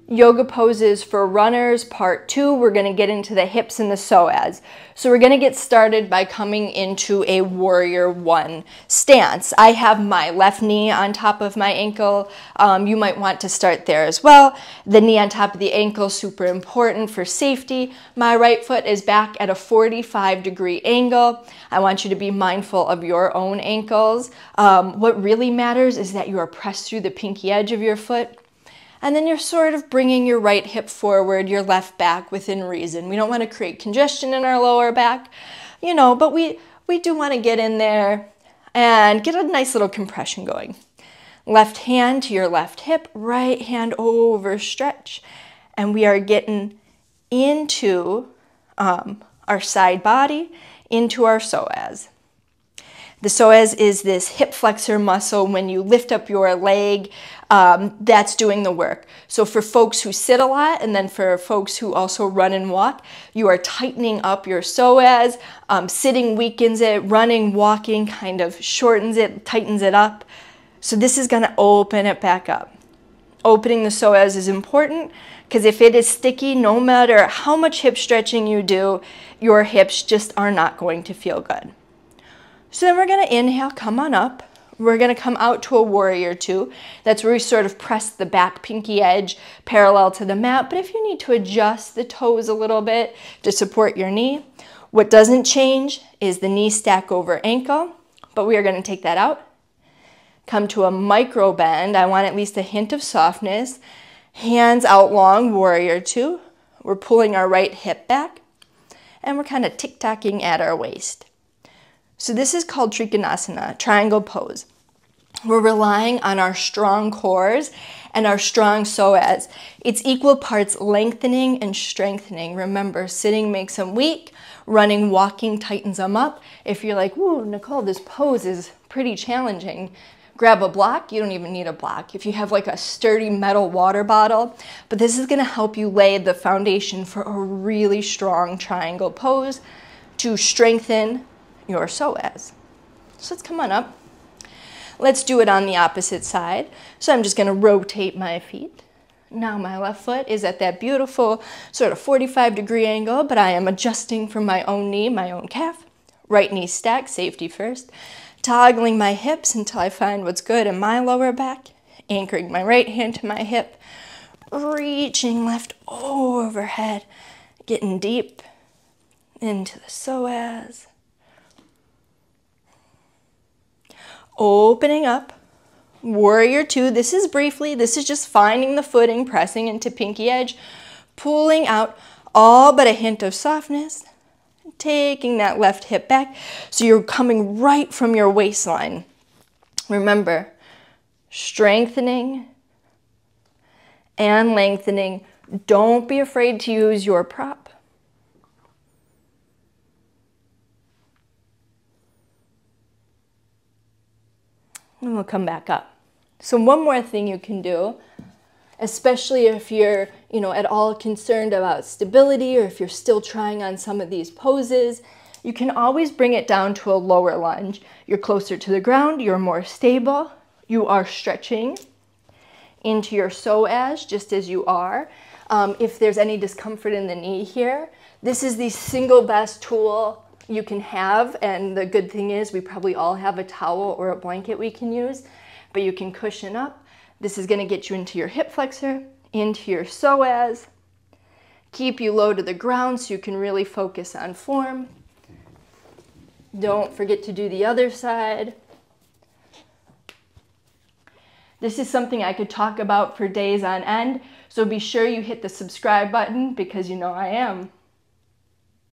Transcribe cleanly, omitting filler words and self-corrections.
Yoga poses for runners, part 2. We're going to get into the hips and the psoas. So we're going to get started by coming into a warrior 1 stance. I have my left knee on top of my ankle. You might want to start there as well. The knee on top of the ankle, super important for safety. My right foot is back at a 45-degree angle. I want you to be mindful of your own ankles. What really matters is that you are pressed through the pinky edge of your foot. And then you're sort of bringing your right hip forward, your left back within reason. We don't want to create congestion in our lower back, but we do want to get in there and get a nice little compression going. Left hand to your left hip, right hand over stretch. And we are getting into our side body, into our psoas. The psoas is this hip flexor muscle. When you lift up your leg, that's doing the work. So for folks who sit a lot, and then for folks who also run and walk, you are tightening up your psoas. Sitting weakens it, running, walking kind of shortens it, tightens it up. So this is going to open it back up. Opening the psoas is important because if it is sticky, no matter how much hip stretching you do, your hips just are not going to feel good. So then we're going to inhale, come on up. We're going to come out to a warrior 2. That's where we sort of press the back pinky edge parallel to the mat. But if you need to adjust the toes a little bit to support your knee, what doesn't change is the knee stack over ankle. But we are going to take that out. Come to a micro bend. I want at least a hint of softness. Hands out long, warrior 2. We're pulling our right hip back. And we're kind of tick-tocking at our waist. So this is called Trikonasana, triangle pose. We're relying on our strong cores and our strong psoas. It's equal parts lengthening and strengthening. Remember, sitting makes them weak, running, walking tightens them up. If you're like, whoa, Nicole, this pose is pretty challenging, grab a block. You don't even need a block. If you have like a sturdy metal water bottle, but this is gonna help you lay the foundation for a really strong triangle pose to strengthen your psoas. So let's come on up. Let's do it on the opposite side. So I'm just going to rotate my feet. Now my left foot is at that beautiful sort of 45-degree angle, but I am adjusting from my own knee, my own calf. Right knee stacked, safety first. Toggling my hips until I find what's good in my lower back. Anchoring my right hand to my hip. Reaching left overhead. Getting deep into the psoas. Opening up, warrior 2. This is briefly, this is just finding the footing, pressing into pinky edge, pulling out all but a hint of softness, taking that left hip back. So you're coming right from your waistline. Remember, strengthening and lengthening. Don't be afraid to use your prop. And we'll come back up. So one more thing you can do, especially if you're, at all concerned about stability or if you're still trying on some of these poses, you can always bring it down to a lower lunge. You're closer to the ground, you're more stable, you are stretching into your psoas just as you are. If there's any discomfort in the knee here, this is the single best tool you can have, and the good thing is we probably all have a towel or a blanket we can use, but you can cushion up. This is going to get you into your hip flexor, into your psoas, keep you low to the ground so you can really focus on form. Don't forget to do the other side. This is something I could talk about for days on end, so be sure you hit the subscribe button because you know I am.